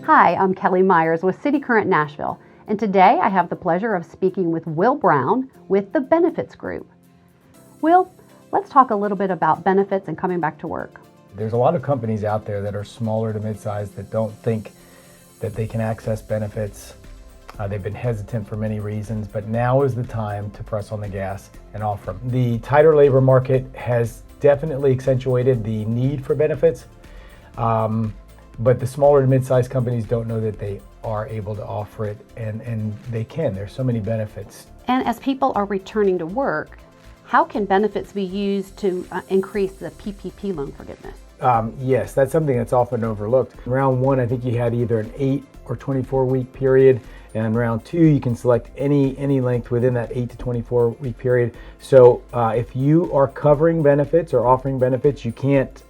Hi, I'm Kelly Meyers with cityCURRENT Nashville, and today I have the pleasure of speaking with Will Brown with the Benefits Group. Will, let's talk a little bit about benefits and coming back to work. There's a lot of companies out there that are smaller to mid-sized that don't think that they can access benefits. They've been hesitant for many reasons, but now is the time to press on the gas and offer them. The tighter labor market has definitely accentuated the need for benefits. But the smaller to mid-sized companies don't know that they are able to offer it, and they can. There's so many benefits. And as people are returning to work, how can benefits be used to increase the PPP loan forgiveness? Yes, that's something that's often overlooked. In round one, I think you had either an 8 or 24 week period, and in round two, you can select any length within that 8 to 24 week period. So if you are covering benefits or offering benefits, you cannot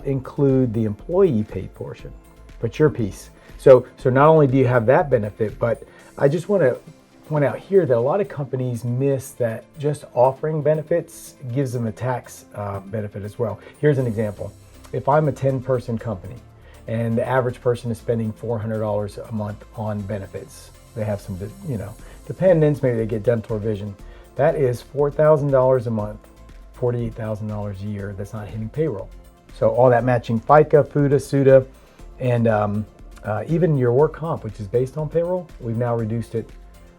include the employee paid portion, but your piece. So not only do you have that benefit, but I just want to point out here that a lot of companies miss that just offering benefits gives them a tax benefit as well. Here's an example. If I'm a 10-person company and the average person is spending $400 a month on benefits, they have some dependents, maybe they get dental or vision, that is $4,000 a month, $48,000 a year that's not hitting payroll. So all that matching FICA, FUTA, SUTA, and even your work comp, which is based on payroll, we've now reduced it,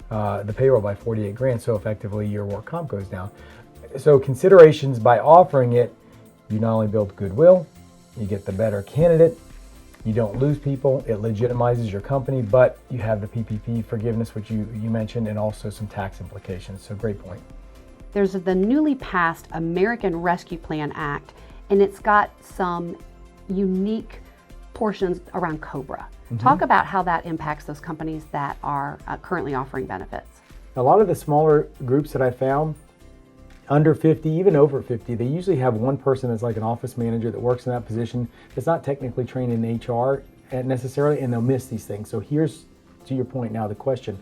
the payroll by 48 grand. So effectively your work comp goes down. So considerations by offering it, you not only build goodwill, you get the better candidate, you don't lose people, it legitimizes your company, but you have the PPP forgiveness, which you mentioned, and also some tax implications. So great point. There's the newly passed American Rescue Plan Act, and it's got some unique portions around COBRA. Talk about how that impacts those companies that are currently offering benefits. A lot of the smaller groups that I found, under 50, even over 50, they usually have one person that's like an office manager that works in that position that's not technically trained in HR necessarily, and they'll miss these things. So here's, to your point now, the question.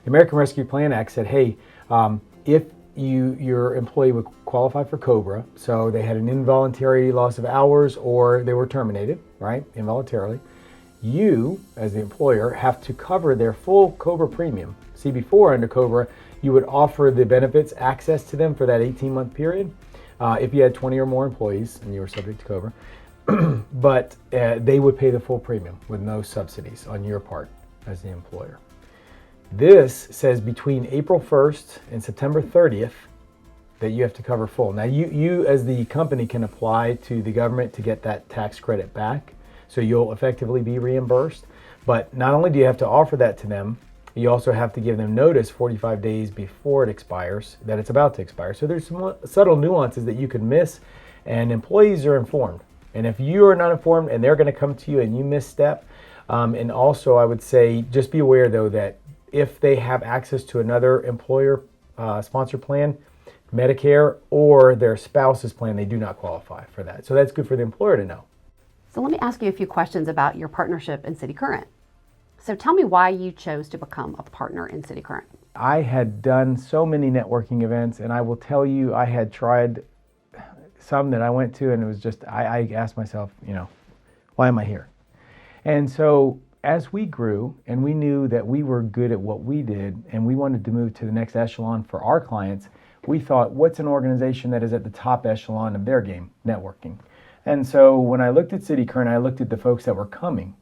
The American Rescue Plan Act said, hey, if your employee would qualify for COBRA, so they had an involuntary loss of hours or they were terminated, right, involuntarily, you, as the employer, have to cover their full COBRA premium. See, before under COBRA, you would offer the benefits access to them for that 18-month period if you had 20 or more employees and you were subject to COBRA, but they would pay the full premium with no subsidies on your part as the employer. This says between April 1st and September 30th that you have to cover full. Now you as the company can apply to the government to get that tax credit back, so you'll effectively be reimbursed. But not only do you have to offer that to them, you also have to give them notice 45 days before it expires that it's about to expire. So there's some subtle nuances that you could miss, and employees are informed. And if you are not informed and they're going to come to you and you misstep, and also I would say just be aware though that if they have access to another employer sponsor plan, Medicare, or their spouse's plan, they do not qualify for that. So that's good for the employer to know. So let me ask you a few questions about your partnership in cityCURRENT. So tell me why you chose to become a partner in cityCURRENT. I had done so many networking events, and I will tell you, I had tried some that I went to, and it was just, I asked myself, why am I here? And so as we grew and we knew that we were good at what we did and we wanted to move to the next echelon for our clients, we thought, what's an organization that is at the top echelon of their game? Networking. And so when I looked at cityCURRENT, I looked at the folks that were coming.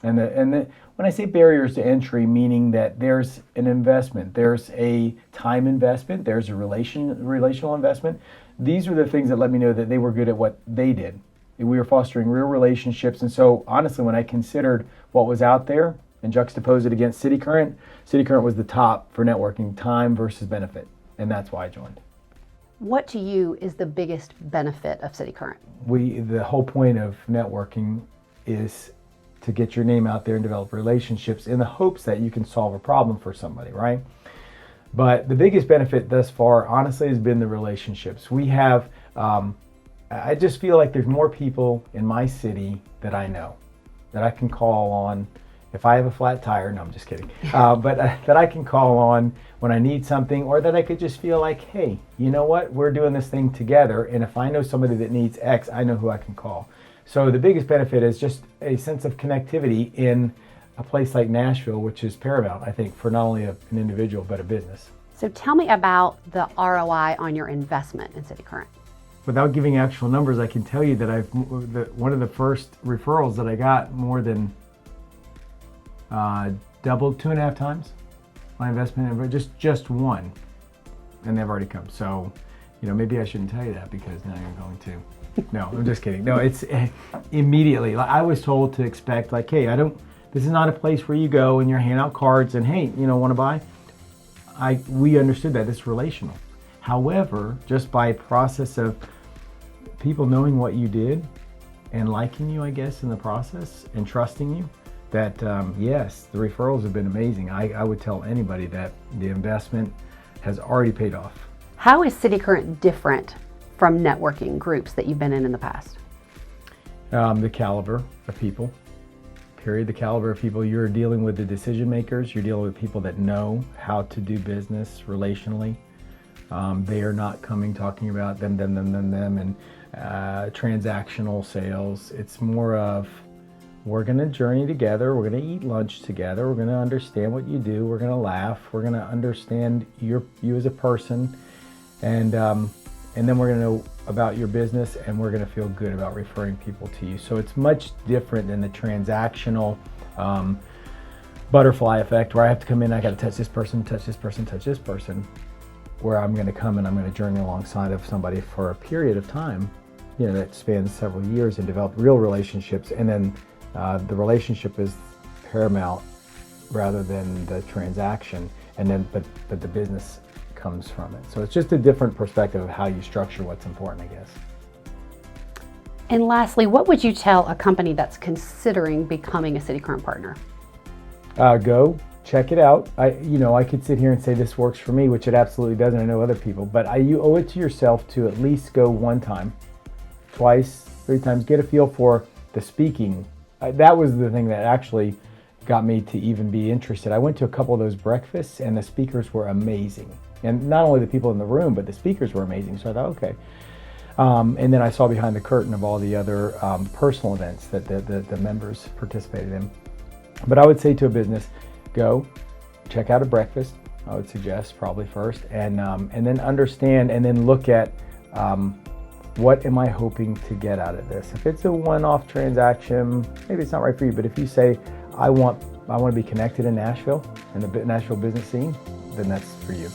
And when I say barriers to entry, meaning that there's an investment, there's a time investment, there's a relational investment. These are the things that let me know that they were good at what they did. We were fostering real relationships. And so honestly, when I considered what was out there and juxtaposed it against cityCURRENT, cityCURRENT was the top for networking, time versus benefit. And that's why I joined. What to you is the biggest benefit of cityCURRENT? The whole point of networking is to get your name out there and develop relationships in the hopes that you can solve a problem for somebody, right? But the biggest benefit thus far, honestly, has been the relationships. We have, I just feel like there's more people in my city that I know, that I can call on if I have a flat tire. No, I'm just kidding. But that I can call on when I need something, or that I could just feel like, hey, you know what? We're doing this thing together, and if I know somebody that needs X, I know who I can call. So the biggest benefit is just a sense of connectivity in a place like Nashville, which is paramount, I think, for not only an individual, but a business. So tell me about the ROI on your investment in cityCURRENT. Without giving actual numbers, I can tell you that one of the first referrals that I got more than doubled 2.5 times my investment, just one, and they've already come. So, maybe I shouldn't tell you that because now you're going to. No, I'm just kidding. No, it's immediately. I was told to expect, like, hey, this is not a place where you go and you're handing out cards and, hey, want to buy? We understood that it's relational. However, just by process of people knowing what you did and liking you, I guess, in the process and trusting you, that yes, the referrals have been amazing. I would tell anybody that the investment has already paid off. How is cityCURRENT different from networking groups that you've been in the past? The caliber of people, period. The caliber of people. You're dealing with the decision makers. You're dealing with people that know how to do business relationally. They are not talking about them, and transactional sales. It's more of, we're going to journey together. We're going to eat lunch together. We're going to understand what you do. We're going to laugh. We're going to understand you as a person, and then we're going to know about your business, and we're going to feel good about referring people to you. So it's much different than the transactional butterfly effect, where I have to come in, I got to touch this person, touch this person, touch this person, where I'm going to come and I'm going to journey alongside of somebody for a period of time, that spans several years, and develop real relationships. And then the relationship is paramount rather than the transaction. And then, but the business comes from it. So it's just a different perspective of how you structure what's important, I guess. And lastly, what would you tell a company that's considering becoming a cityCURRENT partner? Go check it out. I could sit here and say this works for me, which it absolutely doesn't. I know other people, but you owe it to yourself to at least go one time, twice, 3 times, get a feel for the speaking. That was the thing that actually got me to even be interested. I went to a couple of those breakfasts, and the speakers were amazing. And not only the people in the room, but the speakers were amazing. So I thought, okay. And then I saw behind the curtain of all the other personal events that the members participated in. But I would say to a business, go check out a breakfast. I would suggest probably first, and then understand, and then look at what am I hoping to get out of this. If it's a one-off transaction, maybe it's not right for you. But if you say, I want to be connected in Nashville and the Nashville business scene, then that's for you.